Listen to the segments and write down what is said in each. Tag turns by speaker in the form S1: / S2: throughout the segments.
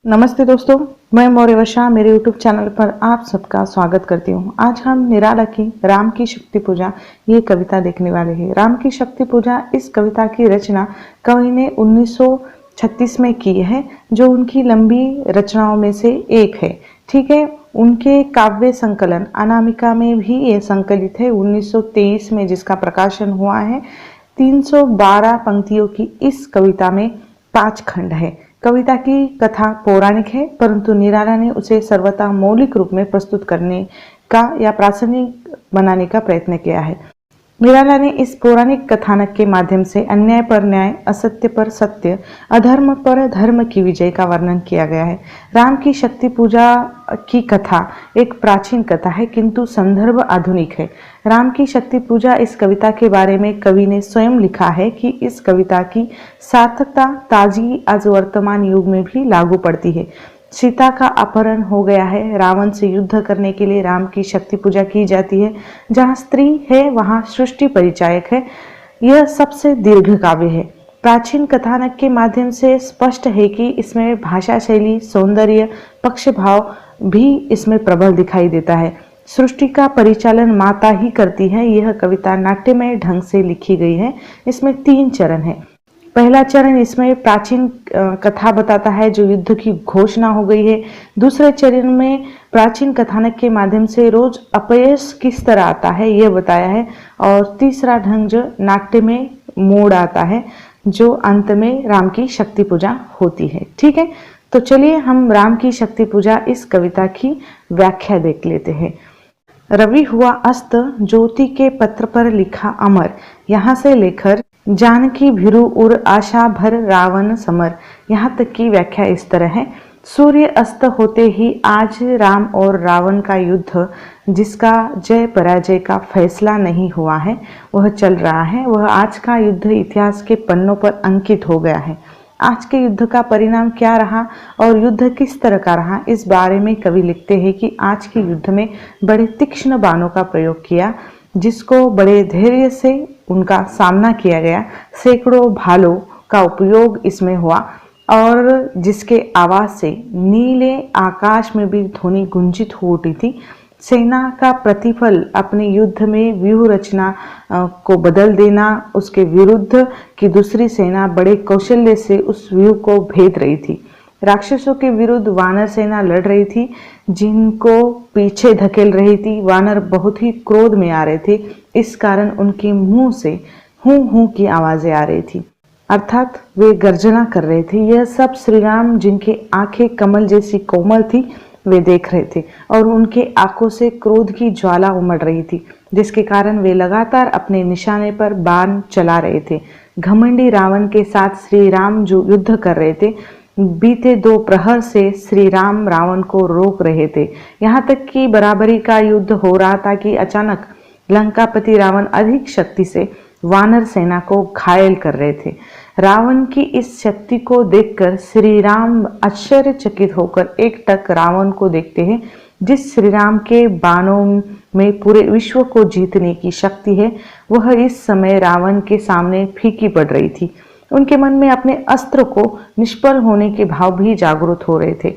S1: नमस्ते दोस्तों, मैं मौर्यवशा मेरे YouTube चैनल पर आप सबका स्वागत करती हूँ। आज हम निराला की राम की शक्ति पूजा ये कविता देखने वाले हैं। राम की शक्ति पूजा इस कविता की रचना कवि ने 1936 में की है, जो उनकी लंबी रचनाओं में से एक है। ठीक है, उनके काव्य संकलन अनामिका में भी ये संकलित है 1923 में, जिसका प्रकाशन हुआ है। 312 पंक्तियों की इस कविता में 5 खंड है। कविता की कथा पौराणिक है, परंतु निराला ने उसे सर्वथा मौलिक रूप में प्रस्तुत करने का या प्रासंगिक बनाने का प्रयत्न किया है। निराला ने इस पौराणिक कथानक के माध्यम से अन्याय पर न्याय, असत्य पर सत्य, अधर्म पर धर्म की विजय का वर्णन किया गया है। राम की शक्ति पूजा की कथा एक प्राचीन कथा है, किंतु संदर्भ आधुनिक है। राम की शक्ति पूजा इस कविता के बारे में कवि ने स्वयं लिखा है कि इस कविता की सार्थकता ताजगी आज वर्तमान युग में भी लागू पड़ती है। सीता का अपहरण हो गया है, रावण से युद्ध करने के लिए राम की शक्ति पूजा की जाती है। जहाँ स्त्री है वहाँ सृष्टि परिचायक है। यह सबसे दीर्घ काव्य है। प्राचीन कथानक के माध्यम से स्पष्ट है कि इसमें भाषा शैली, सौंदर्य, पक्षभाव भी इसमें प्रबल दिखाई देता है। सृष्टि का परिचालन माता ही करती है। यह कविता नाट्यमय ढंग से लिखी गई है। इसमें 3 चरण है। पहला चरण इसमें प्राचीन कथा बताता है, जो युद्ध की घोषणा हो गई है। दूसरे चरण में प्राचीन कथानक के माध्यम से रोज अपयश किस तरह आता है यह बताया है। और तीसरा ढंग जो नाट्य में मोड़ आता है, जो अंत में राम की शक्ति पूजा होती है। ठीक है, तो चलिए हम राम की शक्ति पूजा इस कविता की व्याख्या देख लेते हैं। रवि हुआ अस्त, ज्योति के पत्र पर लिखा अमर, यहाँ से लेकर जानकी भिरु उर आशा भर रावण समर, यहाँ तक की व्याख्या इस तरह है। सूर्य अस्त होते ही आज राम और रावण का युद्ध, जिसका जय पराजय का फैसला नहीं हुआ है, वह चल रहा है। वह आज का युद्ध इतिहास के पन्नों पर अंकित हो गया है। आज के युद्ध का परिणाम क्या रहा और युद्ध किस तरह का रहा, इस बारे में कवि लिखते हैं कि आज के युद्ध में बड़े तीक्ष्ण बाणों का प्रयोग किया, जिसको बड़े धैर्य से उनका सामना किया गया। सैकड़ों भालों का उपयोग इसमें हुआ और जिसके आवाज से नीले आकाश में भी ध्वनि गुंजित हो उठी थी। सेना का प्रतिफल अपने युद्ध में व्यूह रचना को बदल देना, उसके विरुद्ध की दूसरी सेना बड़े कौशल्य से उस व्यूह को भेद रही थी। राक्षसों के विरुद्ध वानर सेना लड़ रही थी, जिनको पीछे धकेल रही थी। वानर बहुत ही क्रोध में आ रहे थे, इस कारण उनके मुंह से हूं हूं की आवाजें आ रही थी, अर्थात वे गर्जना कर रहे थे। यह सब श्री राम, जिनकी आंखें कमल जैसी कोमल थी, वे देख रहे थे और उनके आंखों से क्रोध की ज्वाला उमड़ रही थी, जिसके कारण वे लगातार अपने निशाने पर बाण चला रहे थे। घमंडी रावण के साथ श्री राम जो युद्ध कर रहे थे, बीते 2 प्रहर से श्री राम रावण को रोक रहे थे। यहाँ तक कि बराबरी का युद्ध हो रहा था कि अचानक लंकापति रावण अधिक शक्ति से वानर सेना को घायल कर रहे थे। रावण की इस शक्ति को देखकर श्री राम आश्चर्यचकित होकर एकटक रावण को देखते हैं। जिस श्री राम के बाणों में पूरे विश्व को जीतने की शक्ति है, वह इस समय रावण के सामने फीकी पड़ रही थी। उनके मन में अपने अस्त्र को निष्फल होने के भाव भी जागृत हो रहे थे।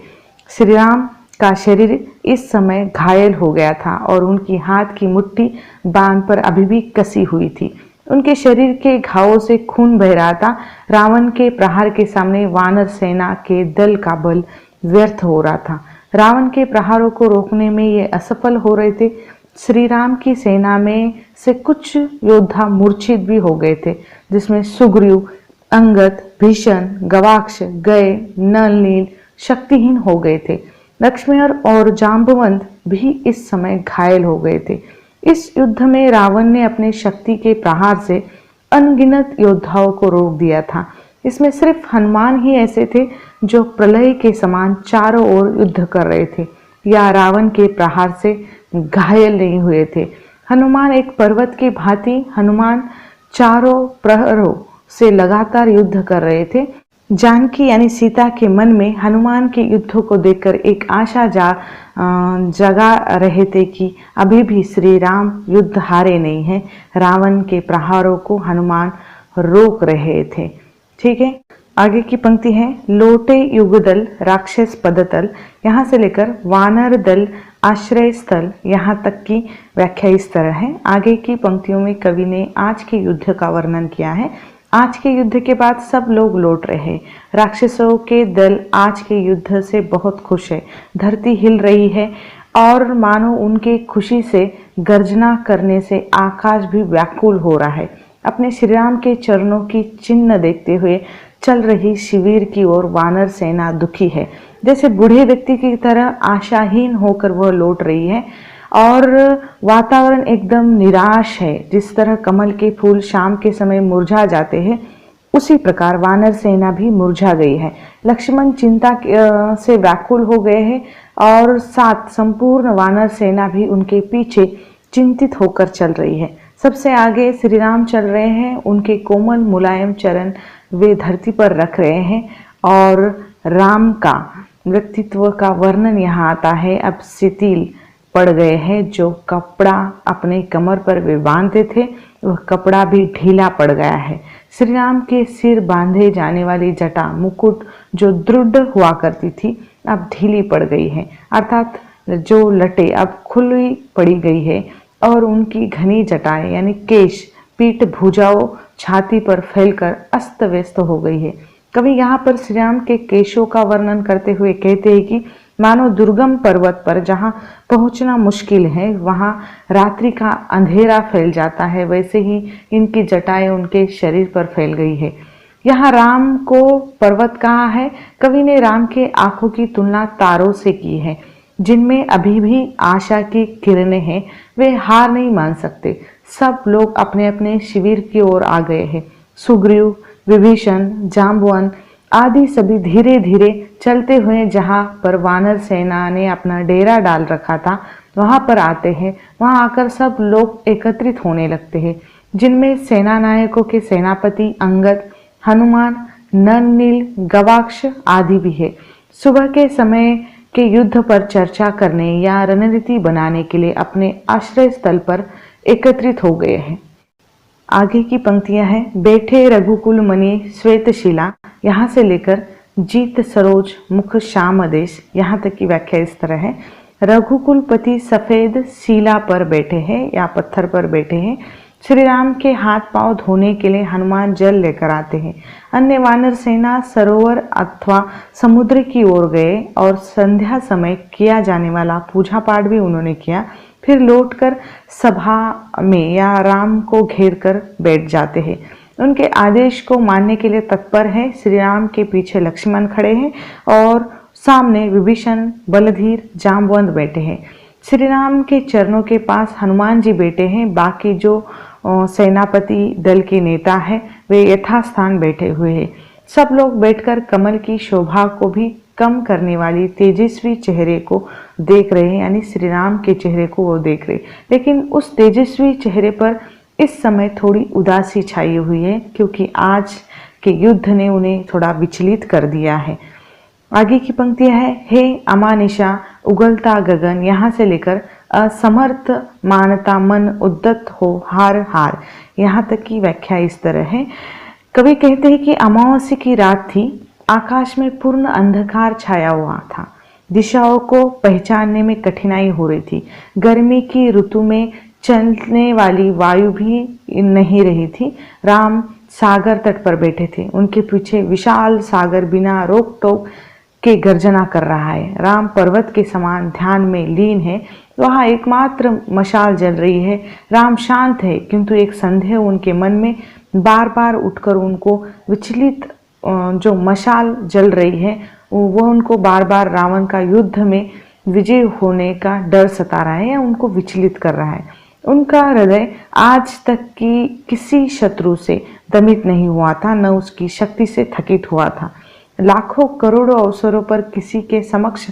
S1: श्री राम का शरीर इस समय घायल हो गया था और उनकी हाथ की मुट्ठी बाण पर अभी भी कसी हुई थी। उनके शरीर के घावों से खून बह रहा था। रावण के प्रहार के सामने वानर सेना के दल का बल व्यर्थ हो रहा था। रावण के प्रहारों को रोकने में ये असफल हो रहे थे। श्री राम की सेना में से कुछ योद्धा मूर्छित भी हो गए थे, जिसमें सुग्रीव, अंगद, भीषण, गवाक्ष, गए, नल, नील शक्तिहीन हो गए थे। लक्ष्मण और जाम्बवंत भी इस समय घायल हो गए थे। इस युद्ध में रावण ने अपने शक्ति के प्रहार से अनगिनत योद्धाओं को रोक दिया था। इसमें सिर्फ हनुमान ही ऐसे थे जो प्रलय के समान चारों ओर युद्ध कर रहे थे या रावण के प्रहार से घायल नहीं हुए थे। हनुमान एक पर्वत की भांति हनुमान चारों प्रहरों से लगातार युद्ध कर रहे थे। जानकी यानी सीता के मन में हनुमान के युद्ध को देखकर एक आशा जगा रहे थे कि अभी भी श्री राम युद्ध हारे नहीं हैं। रावण के प्रहारों को हनुमान रोक रहे थे। ठीक है, आगे की पंक्ति है, लोटे युगदल राक्षस पदतल, यहाँ से लेकर वानर दल आश्रय स्थल, यहाँ तक की व्याख्या इस तरह है। आगे की पंक्तियों में कवि ने आज के युद्ध का वर्णन किया है। आज के युद्ध के बाद सब लोग लौट रहे, राक्षसों के दल आज के युद्ध से बहुत खुश है, धरती हिल रही है और मानो उनके खुशी से गर्जना करने से आकाश भी व्याकुल हो रहा है। अपने श्री राम के चरणों की चिन्ह देखते हुए चल रही शिविर की ओर वानर सेना दुखी है, जैसे बूढ़े व्यक्ति की तरह आशाहीन होकर वह लौट रही है और वातावरण एकदम निराश है। जिस तरह कमल के फूल शाम के समय मुरझा जाते हैं, उसी प्रकार वानर सेना भी मुरझा गई है। लक्ष्मण चिंता से व्याकुल हो गए हैं और साथ संपूर्ण वानर सेना भी उनके पीछे चिंतित होकर चल रही है। सबसे आगे श्री राम चल रहे हैं, उनके कोमल मुलायम चरण वे धरती पर रख रहे हैं और राम का व्यक्तित्व का वर्णन यहाँ आता है। अब शिथिल पड़ गए हैं, जो कपड़ा अपने कमर पर वे बांधते थे वह कपड़ा भी ढीला पड़ गया है। श्री राम के सिर बांधे जाने वाली जटा मुकुट जो दृढ़ हुआ करती थी अब ढीली पड़ गई है, अर्थात जो लटे अब खुली पड़ी गई है और उनकी घनी जटाएं यानी केश पीठ भुजाओं छाती पर फैलकर अस्त व्यस्त हो गई है। कवि यहाँ पर श्री राम के केशों का वर्णन करते हुए कहते हैं कि मानो दुर्गम पर्वत पर जहाँ पहुँचना मुश्किल है वहाँ रात्रि का अंधेरा फैल जाता है, वैसे ही इनकी जटाएं उनके शरीर पर फैल गई है। यहाँ राम को पर्वत कहा है। कवि ने राम के आंखों की तुलना तारों से की है, जिनमें अभी भी आशा की किरणें हैं, वे हार नहीं मान सकते। सब लोग अपने अपने शिविर की ओर आ गए हैं। सुग्रीव, विभीषण, जाम्बवन आदि सभी धीरे धीरे चलते हुए जहाँ पर वानर सेना ने अपना डेरा डाल रखा था वहाँ पर आते हैं। वहाँ आकर सब लोग एकत्रित होने लगते हैं, जिनमें सेना नायकों के सेनापति अंगद, हनुमान, नल, गवाक्ष आदि भी है। सुबह के समय के युद्ध पर चर्चा करने या रणनीति बनाने के लिए अपने आश्रय स्थल पर एकत्रित हो गए हैं। आगे की पंक्तियां हैं, बैठे रघुकुल मणि श्वेतशिला, यहाँ से लेकर जीत सरोज मुख श्याम देश, यहाँ तक की व्याख्या इस तरह है। रघुकुलपति सफेद शिला पर बैठे हैं या पत्थर पर बैठे हैं। श्री राम के हाथ पांव धोने के लिए हनुमान जल लेकर आते हैं। अन्य वानर सेना सरोवर अथवा समुद्र की ओर गए और संध्या समय किया जाने वाला पूजा पाठ भी उन्होंने किया। फिर लौटकर सभा में या राम को घेर कर बैठ जाते हैं। उनके आदेश को मानने के लिए तत्पर है। श्री राम के पीछे लक्ष्मण खड़े हैं और सामने विभीषण, बलधीर, जाम्बवंत बैठे हैं। श्री राम के चरणों के पास हनुमान जी बैठे हैं। बाकी जो सेनापति दल के नेता है वे यथास्थान बैठे हुए हैं। सब लोग बैठकर कमल की शोभा को भी कम करने वाली तेजस्वी चेहरे को देख रहे हैं, यानी श्री राम के चेहरे को वो देख रहे। लेकिन उस तेजस्वी चेहरे पर इस समय थोड़ी उदासी छाई हुई है, क्योंकि आज के युद्ध ने उन्हें थोड़ा विचलित कर दिया है। आगे की पंक्तियां है, हे अमानिशा उगलता गगन, यहाँ से लेकर असमर्थ मानता मन उद्दत हो हार हार, यहाँ तक की व्याख्या इस तरह है। कवि कहते हैं कि अमावस्या की रात थी, आकाश में पूर्ण अंधकार छाया हुआ था, दिशाओं को पहचानने में कठिनाई हो रही थी। गर्मी की ऋतु में चलने वाली वायु भी नहीं रही थी। राम सागर तट पर बैठे थे, उनके पीछे विशाल सागर बिना रोक टोक के गर्जना कर रहा है। राम पर्वत के समान ध्यान में लीन है, वहाँ एकमात्र मशाल जल रही है। राम शांत है, किंतु एक संदेह उनके मन में बार बार उठकर उनको विचलित, जो मशाल जल रही है वो उनको बार बार रावण का युद्ध में विजय होने का डर सता रहा है या उनको विचलित कर रहा है। उनका हृदय आज तक की किसी शत्रु से दमित नहीं हुआ था, न उसकी शक्ति से थकित हुआ था। लाखों करोड़ों अवसरों पर किसी के समक्ष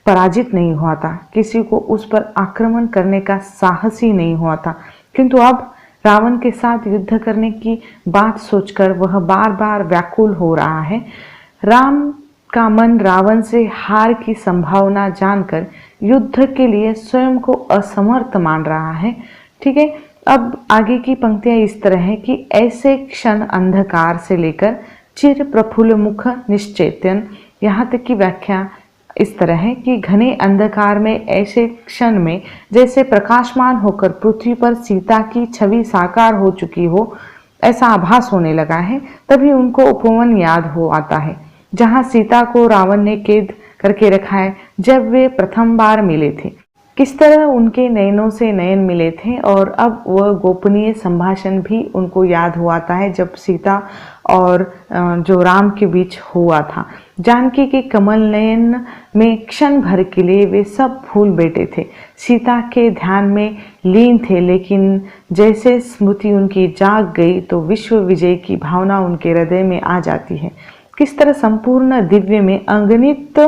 S1: पराजित नहीं हुआ था, किसी को उस पर आक्रमण करने का साहस ही नहीं हुआ था। किंतु अब रावण के साथ युद्ध करने की बात सोचकर वह बार बार व्याकुल हो रहा है। राम का मन रावण से हार की संभावना जानकर युद्ध के लिए स्वयं को असमर्थ मान रहा है। ठीक है, अब आगे की पंक्तियां इस तरह है कि ऐसे क्षण अंधकार से लेकर चिर प्रफुल्ल मुख निश्चेतन। यहाँ तक की व्याख्या इस तरह है कि घने अंधकार में ऐसे क्षण में जैसे प्रकाशमान होकर पृथ्वी पर सीता की छवि साकार हो चुकी हो, ऐसा आभास होने लगा है। तभी उनको उपवन याद हो आता है, जहाँ सीता को रावण ने कैद करके रखा है जब वे प्रथम बार मिले थे। किस तरह उनके नयनों से नयन मिले थे और अब वह गोपनीय संभाषण भी उनको याद हो आता है जब सीता और जो राम के बीच हुआ था। जानकी के कमल नयन में क्षण भर के लिए वे सब भूल बैठे थे, सीता के ध्यान में लीन थे, लेकिन जैसे स्मृति उनकी जाग गई तो विश्व विजय की भावना उनके हृदय में आ जाती है। किस तरह संपूर्ण दिव्य में अगणित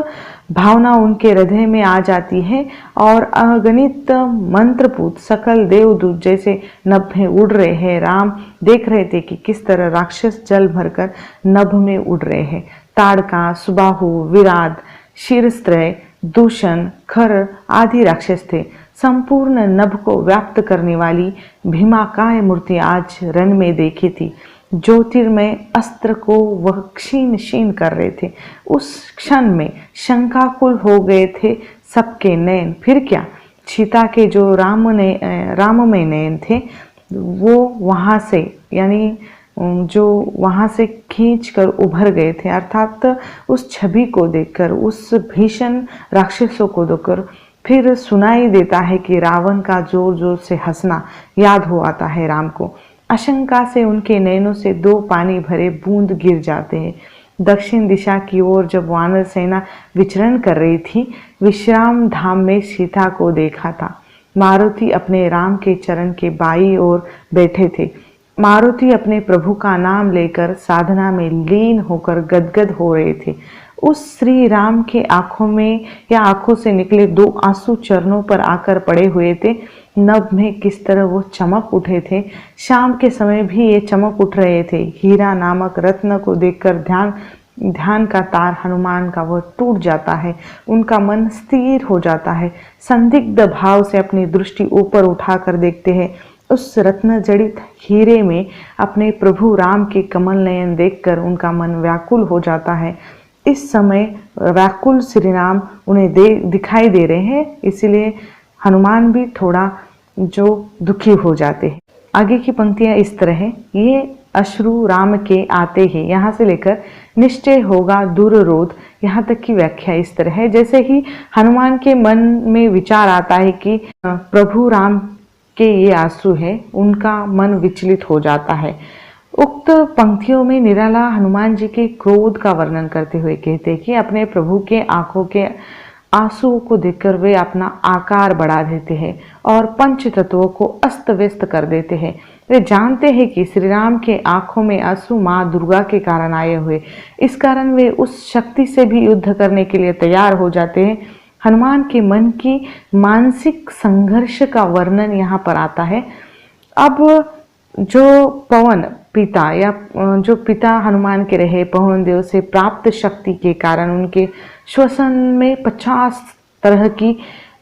S1: भावना उनके हृदय में आ जाती है और अगणित मंत्रपूत सकल देवदूत जैसे नभ में उड़ रहे हैं। राम देख रहे थे कि किस तरह राक्षस जल भरकर नभ में उड़ रहे हैं। ताड़का, सुबाहु, विराट, शीरस्त्रय, दूषण, खर आदि राक्षस थे। संपूर्ण नभ को व्याप्त करने वाली भीमाकाय मूर्ति आज रण में देखी थी। ज्योतिर्मय अस्त्र को वह क्षीण क्षीण कर रहे थे। उस क्षण में शंकाकुल हो गए थे सबके नयन। फिर क्या, सीता के जो राममय नयन थे वो वहाँ से, यानी जो वहाँ से खींच कर उभर गए थे, अर्थात उस छवि को देखकर, उस भीषण राक्षसों को देखकर फिर सुनाई देता है कि रावण का जोर जोर से हंसना याद हो आता है राम को। आशंका से उनके नयनों से दो पानी भरे बूंद गिर जाते हैं। दक्षिण दिशा की ओर जब वानर सेना विचरण कर रही थी, विश्राम धाम में सीता को देखा था। मारुति अपने राम के चरण के बाईं ओर बैठे थे। मारुति अपने प्रभु का नाम लेकर साधना में लीन होकर गदगद हो रहे थे। उस श्री राम के आंखों में या आंखों से निकले दो आंसू चरणों पर आकर पड़े हुए थे। नभ में किस तरह वो चमक उठे थे। शाम के समय भी ये चमक उठ रहे थे। हीरा नामक रत्न को देखकर ध्यान का तार हनुमान का वह टूट जाता है। उनका मन स्थिर हो जाता है। संदिग्ध भाव से अपनी दृष्टि ऊपर उठाकर देखते हैं। उस रत्न जड़ित हीरे में अपने प्रभु राम के कमल नयन देखकर उनका मन व्याकुल हो जाता है। इस समय व्याकुल श्री राम उन्हें दिखाई दे रहे हैं, इसलिए हनुमान भी थोड़ा जो दुखी हो जाते हैं। आगे की पंक्तियां इस तरह है, ये अश्रु राम के आते हैं, यहाँ से लेकर निश्चय होगा दूर रोध, यहाँ तक की व्याख्या इस तरह है। जैसे ही हनुमान के मन में विचार आता है कि प्रभु राम के ये आंसू है, उनका मन विचलित हो जाता है। उक्त पंक्तियों में निराला हनुमान जी के क्रोध का वर्णन करते हुए कहते हैं कि अपने प्रभु के आंखों के आंसुओं को देखकर वे अपना आकार बढ़ा देते हैं और पंच तत्वों को अस्त व्यस्त कर देते हैं। वे जानते हैं कि श्री राम के आंखों में आंसू माँ दुर्गा के कारण आए हुए, इस कारण वे उस शक्ति से भी युद्ध करने के लिए तैयार हो जाते हैं। हनुमान के मन की मानसिक संघर्ष का वर्णन यहाँ पर आता है। अब जो पवन पिता या जो पिता हनुमान के रहे, पवन देव से प्राप्त शक्ति के कारण उनके श्वसन में 50 तरह की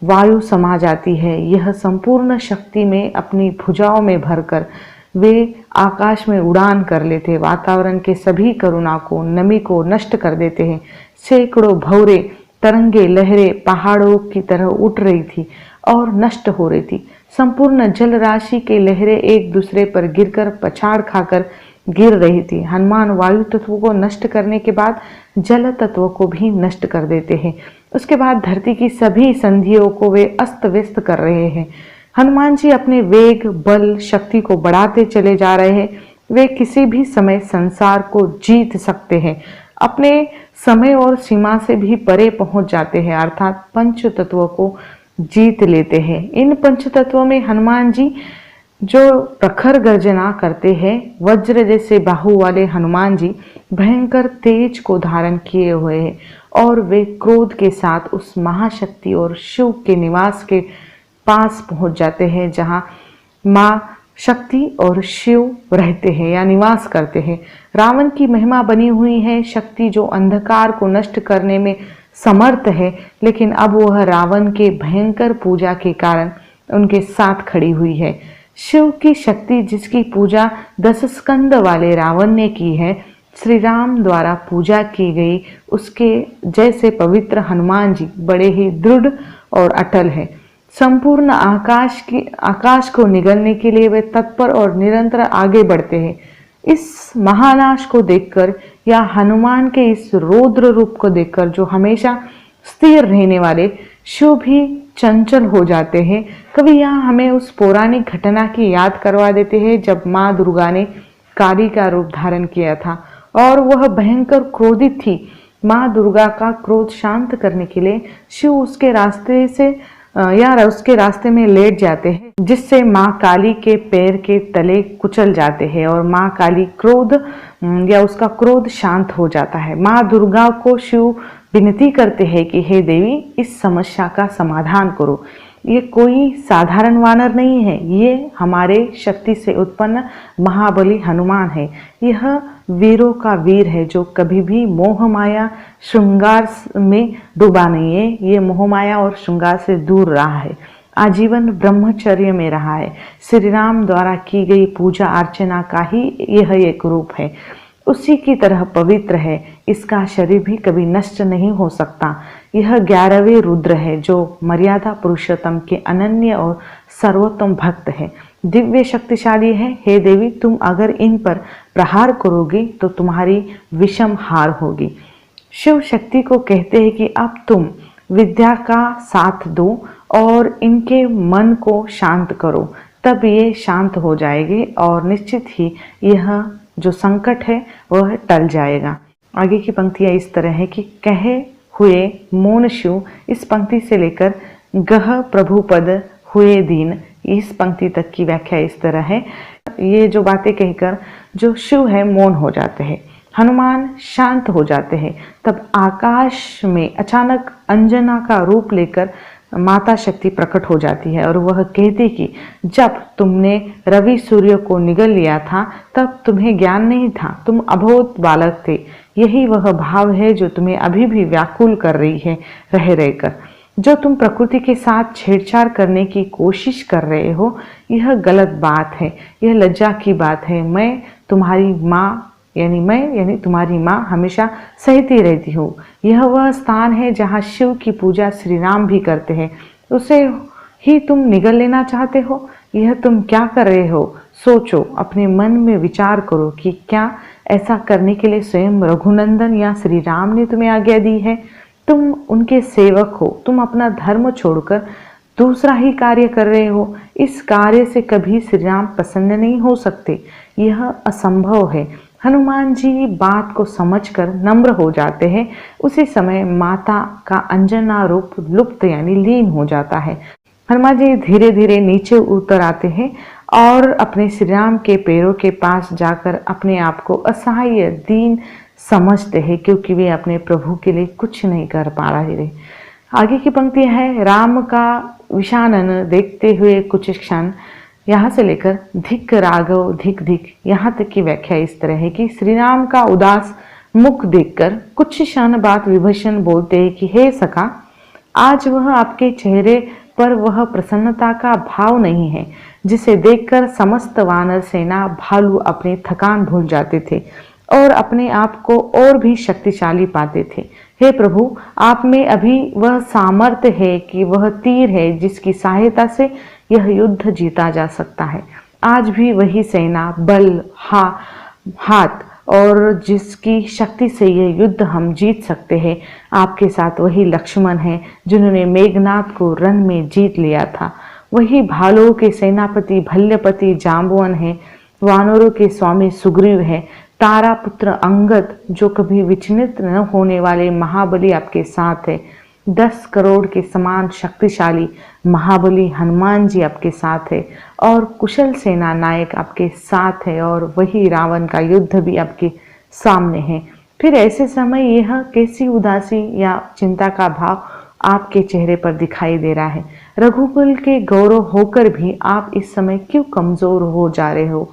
S1: वायु समा जाती है। यह संपूर्ण शक्ति में अपनी भुजाओं में भरकर वे आकाश में उड़ान कर लेते, वातावरण के सभी करुणा को, नमी को नष्ट कर देते हैं। सैकड़ों भौरे तरंगे लहरें पहाड़ों की तरह उठ रही थी और नष्ट हो रही थी। संपूर्ण जल राशि के लहरें एक दूसरे पर गिरकर पछाड़ खाकर गिर रही थी। हनुमान वायु तत्व को नष्ट करने के बाद जल तत्व को भी नष्ट कर देते हैं। उसके बाद धरती की सभी संधियों को वे अस्त व्यस्त कर रहे हैं। हनुमान जी अपने वेग, बल, शक्ति को बढ़ाते चले जा रहे हैं। वे किसी भी समय संसार को जीत सकते हैं, अपने समय और सीमा से भी परे पहुंच जाते हैं, अर्थात पंच तत्वों को जीत लेते हैं। इन पंच तत्वों में हनुमान जी जो प्रखर गर्जना करते हैं, वज्र जैसे बाहु वाले हनुमान जी भयंकर तेज को धारण किए हुए हैं और वे क्रोध के साथ उस महाशक्ति और शिव के निवास के पास पहुंच जाते हैं, जहां माँ शक्ति और शिव रहते हैं या निवास करते हैं। रावण की महिमा बनी हुई है शक्ति, जो अंधकार को नष्ट करने में समर्थ है, लेकिन अब वह रावण के भयंकर पूजा के कारण उनके साथ खड़ी हुई है। शिव की शक्ति जिसकी पूजा 10 स्कंद वाले रावण ने की है, श्री राम द्वारा पूजा की गई उसके जैसे पवित्र हनुमान जी बड़े ही दृढ़ और अटल है। संपूर्ण आकाश को निगलने के लिए वे तत्पर और निरंतर आगे बढ़ते हैं। इस महानाश को देखकर या हनुमान के इस रौद्र रूप को देखकर जो हमेशा स्थिर रहने वाले शिव भी चंचल हो जाते हैं। कभी यहाँ हमें उस पौराणिक घटना की याद करवा देते हैं जब माँ दुर्गा ने काली का रूप धारण किया था और वह भयंकर क्रोधित थी। माँ दुर्गा का क्रोध शांत करने के लिए शिव उसके रास्ते से उसके रास्ते में लेट जाते हैं, जिससे माँ काली के पैर के तले कुचल जाते हैं और माँ काली क्रोध या उसका क्रोध शांत हो जाता है। माँ दुर्गा को शिव विनती करते हैं कि हे देवी, इस समस्या का समाधान करो। ये कोई साधारण वानर नहीं है, ये हमारे शक्ति से उत्पन्न महाबली हनुमान है। यह वीरों का वीर है जो कभी भी मोह माया श्रृंगार में डूबा नहीं है। ये मोह माया और श्रृंगार से दूर रहा है, आजीवन ब्रह्मचर्य में रहा है। श्री राम द्वारा की गई पूजा अर्चना का ही यह एक रूप है, उसी की तरह पवित्र है। इसका शरीर भी कभी नष्ट नहीं हो सकता। यह 11वें रुद्र है जो मर्यादा पुरुषोत्तम के अनन्य और सर्वोत्तम भक्त है, दिव्य शक्तिशाली है। हे देवी, तुम अगर इन पर प्रहार करोगी तो तुम्हारी विषम हार होगी। शिव शक्ति को कहते हैं कि अब तुम विद्या का साथ दो और इनके मन को शांत करो, तब ये शांत हो जाएंगे और निश्चित ही यह जो संकट है वह टल जाएगा। आगे की पंक्तियां इस तरह है कि कहे हुए मौन शिव, इस पंक्ति से लेकर गह प्रभुपद हुए दीन, इस पंक्ति तक की व्याख्या इस तरह है। ये जो बातें कहकर जो शिव है मौन हो जाते हैं, हनुमान शांत हो जाते हैं। तब आकाश में अचानक अंजना का रूप लेकर माता शक्ति प्रकट हो जाती है और वह कहती कि जब तुमने रवि सूर्य को निगल लिया था तब तुम्हें ज्ञान नहीं था, तुम अबोध बालक थे। यही वह भाव है जो तुम्हें अभी भी व्याकुल कर रही है रह रहकर। जो तुम प्रकृति के साथ छेड़छाड़ करने की कोशिश कर रहे हो, यह गलत बात है, यह लज्जा की बात है। मैं तुम्हारी माँ यानी तुम्हारी माँ हमेशा सहती रहती हूँ। यह वह स्थान है जहाँ शिव की पूजा श्री राम भी करते हैं, उसे ही तुम निगल लेना चाहते हो। यह तुम क्या कर रहे हो? सोचो, अपने मन में विचार करो कि क्या ऐसा करने के लिए स्वयं रघुनंदन या श्री राम ने तुम्हें आज्ञा दी है? तुम उनके सेवक हो, तुम अपना धर्म छोड़कर दूसरा ही कार्य कर रहे हो। इस कार्य से कभी श्री राम प्रसन्न नहीं हो सकते, यह असंभव है। हनुमान जी बात को समझकर नम्र हो जाते हैं। उसी समय माता का अंजना रूप लुप्त यानी लीन हो जाता है। हनुमान जी धीरे धीरे नीचे उतर आते हैं और अपने श्री राम के पैरों के पास जाकर अपने आप को असहाय दीन समझते हैं, क्योंकि वे अपने प्रभु के लिए कुछ नहीं कर पा रहे। आगे की पंक्ति है, राम का विषानन देखते हुए कुछ क्षण, यहाँ से लेकर धिक राघव धिक धिक यहाँ तक की व्याख्या इस तरह है कि श्री राम का उदास मुख देखकर कुछ क्षण बाद विभीषण बोलते हैं कि हे सखा, आज वह आपके चेहरे पर वह प्रसन्नता का भाव नहीं है जिसे देखकर समस्त वानर सेना भालू अपनी थकान भूल जाते थे और अपने आप को और भी शक्तिशाली पाते थे। हे प्रभु, आप में अभी वह सामर्थ्य है कि वह तीर है जिसकी सहायता से यह युद्ध जीता जा सकता है। आज भी वही सेना बल हाथ और जिसकी शक्ति से यह युद्ध हम जीत सकते हैं। आपके साथ वही लक्ष्मण है जिन्होंने मेघनाथ को रण में जीत लिया था। वही भालुओं के सेनापति भल्यपति जाम्बवन है, वानरों के स्वामी सुग्रीव है, तारा पुत्र अंगद जो कभी विचलित न होने वाले महाबली आपके साथ है। 10 करोड़ के समान शक्तिशाली महाबली हनुमान जी आपके साथ है और कुशल सेना नायक आपके साथ है और वही रावण का युद्ध भी आपके सामने है। फिर ऐसे समय यह कैसी उदासी या चिंता का भाव आपके चेहरे पर दिखाई दे रहा है? रघुकुल के गौरव होकर भी आप इस समय क्यों कमजोर हो जा रहे हो?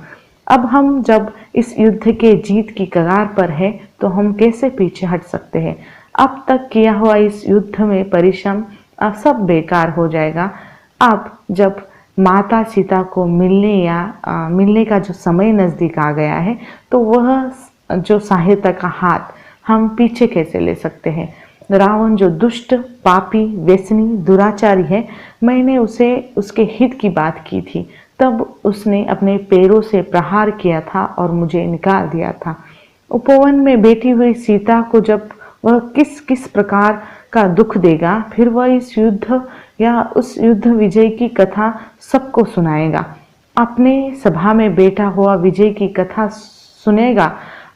S1: अब हम जब इस युद्ध के जीत की कगार पर है तो हम कैसे पीछे हट सकते हैं? अब तक किया हुआ इस युद्ध में परिश्रम अब सब बेकार हो जाएगा। अब जब माता सीता को मिलने का जो समय नजदीक आ गया है तो वह जो सहायता का हाथ हम पीछे कैसे ले सकते हैं। रावण जो दुष्ट, पापी, व्यसनी, दुराचारी है, मैंने उसे उसके हित की बात की थी, तब उसने अपने पैरों से प्रहार किया था और मुझे निकाल दिया था। उपवन में बैठी हुई सीता को जब वह किस किस प्रकार का दुख देगा, फिर वह इस युद्ध या उस युद्ध विजय की कथा सबको सुनाएगा। अपने सभा में बैठा हुआ विजय की कथा सुनेगा।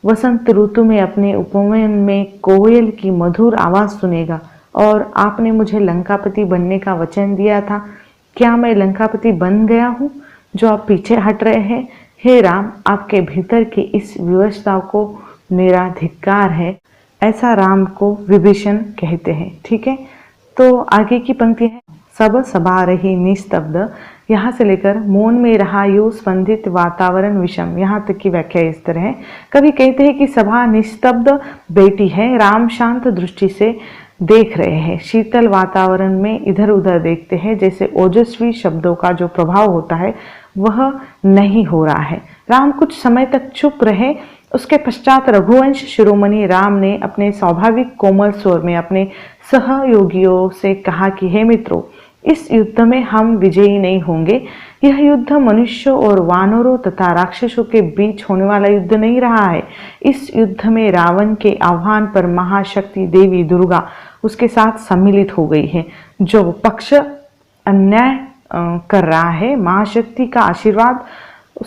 S1: वसंत ऋतु में अपने उपवन में कोयल की मधुर आवाज सुनेगा। और आपने मुझे लंकापति बनने का वचन दिया था, क्या मैं लंकापति बन गया हूँ जो आप पीछे हट रहे हैं? हे राम, आपके भीतर की इस विवशता को मेरा धिक्कार है। ऐसा राम को विभीषण कहते हैं। ठीक है, तो आगे की पंक्ति है, सब सभा रही निस्तब्ध, यहाँ से लेकर मौन में रहा यो स्पंदित वातावरण विषम, यहाँ तक की व्याख्या इस तरह है। कभी कहते हैं कि सभा निस्तब्ध बैठी है, राम शांत दृष्टि से देख रहे हैं, शीतल वातावरण में इधर उधर देखते हैं, जैसे ओजस्वी शब्दों का जो प्रभाव होता है वह नहीं हो रहा है। राम कुछ समय तक चुप रहे। उसके पश्चात रघुवंश शिरोमणि राम ने अपने स्वाभाविक कोमल स्वर में अपने सहयोगियों से कहा कि हे मित्रों, इस युद्ध में हम विजयी नहीं होंगे। यह युद्ध मनुष्यों और वानरों तथा राक्षसों के बीच होने वाला युद्ध नहीं रहा है। इस युद्ध में रावण के आह्वान पर महाशक्ति देवी दुर्गा उसके साथ सम्मिलित हो गई है। जो पक्ष अन्याय कर रहा है, महाशक्ति का आशीर्वाद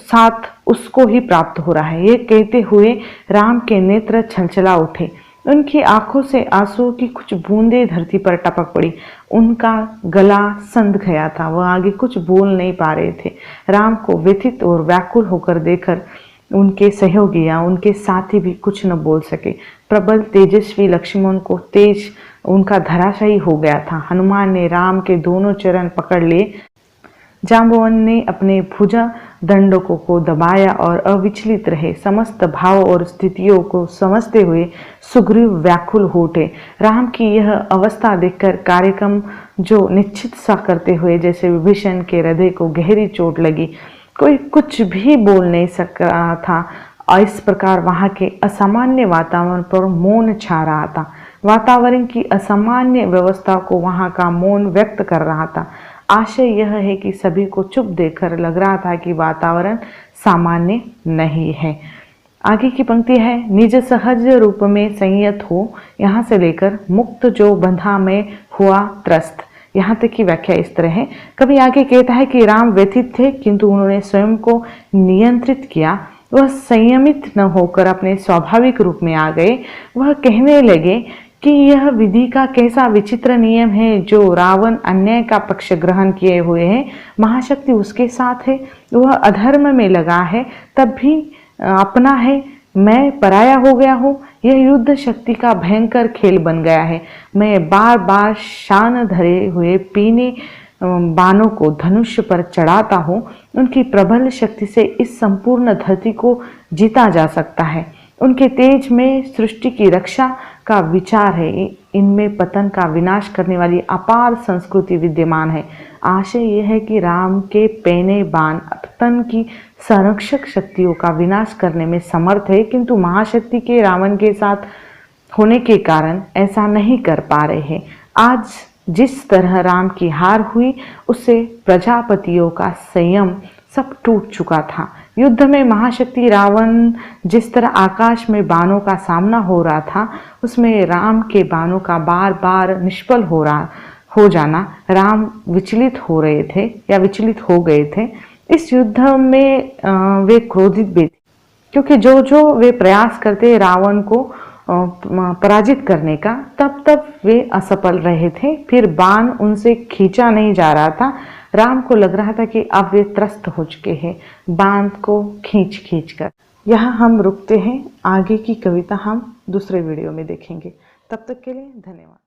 S1: साथ उसको ही प्राप्त हो रहा है। ये कहते हुए राम के नेत्र छलछला उठे। उनकी आंखों से आंसुओं की कुछ बूंदें धरती पर टपक पड़ी। उनका गला संध गया था, वह आगे कुछ बोल नहीं पा रहे थे। राम को व्यथित और व्याकुल होकर देखकर उनके सहयोगी या उनके साथी भी कुछ न बोल सके। प्रबल तेजस्वी लक्ष्मण को तेज उनका धराशायी हो गया था। हनुमान ने राम के दोनों चरण पकड़ लिए। जाम्बवन ने अपने भुजा दंडकों को दबाया और अविचलित रहे। समस्त भाव और स्थितियों को समझते हुए सुग्रीव व्याकुल हो उठे। राम की यह अवस्था देखकर कार्यक्रम जो निश्चित सा करते हुए जैसे विभीषण के हृदय को गहरी चोट लगी। कोई कुछ भी बोल नहीं सक रहा था। इस प्रकार वहां के असामान्य वातावरण पर मौन छा रहा था। वातावरण की असामान्य व्यवस्था को वहां का मौन व्यक्त कर रहा था। आशय यह है कि सभी को चुप देखकर लग रहा था कि वातावरण सामान्य नहीं है। आगे की पंक्ति है, निज सहज रूप में संयत हो, यहाँ से लेकर मुक्त जो बंधा में हुआ त्रस्त, यहाँ तक की व्याख्या इस तरह है। कभी आगे कहता है कि राम व्यथित थे किंतु उन्होंने स्वयं को नियंत्रित किया। वह संयमित न होकर अपने स्वाभाविक रूप में आ गए। वह कहने लगे कि यह विधि का कैसा विचित्र नियम है जो रावण अन्याय का पक्ष ग्रहण किए हुए है, महाशक्ति उसके साथ है, वह अधर्म में लगा है तब भी अपना है, मैं पराया हो गया हूँ। यह युद्ध शक्ति का भयंकर खेल बन गया है। मैं बार बार शान धरे हुए पीने बाणों को धनुष पर चढ़ाता हूँ। उनकी प्रबल शक्ति से इस संपूर्ण धरती को जीता जा सकता है। उनके तेज में सृष्टि की रक्षा का विचार है। इनमें पतन का विनाश करने वाली अपार संस्कृति विद्यमान है। आशय यह है कि राम के पैने बाण पतन की संरक्षक शक्तियों का विनाश करने में समर्थ है, किंतु महाशक्ति के रावण के साथ होने के कारण ऐसा नहीं कर पा रहे हैं। आज जिस तरह राम की हार हुई, उससे प्रजापतियों का संयम सब टूट चुका था। युद्ध में महाशक्ति रावण जिस तरह आकाश में बाणों का सामना हो रहा था, उसमें राम के बाणों का बार बार निष्फल हो जाना, राम विचलित हो रहे थे या विचलित हो गए थे। इस युद्ध में वे क्रोधित भी थे, क्योंकि जो जो वे प्रयास करते रावण को पराजित करने का, तब तब वे असफल रहे थे। फिर बाण उनसे खींचा नहीं जा रहा था। राम को लग रहा था कि अब वे त्रस्त हो चुके हैं बांध को खींच कर। यहाँ हम रुकते हैं। आगे की कविता हम दूसरे वीडियो में देखेंगे। तब तक के लिए धन्यवाद।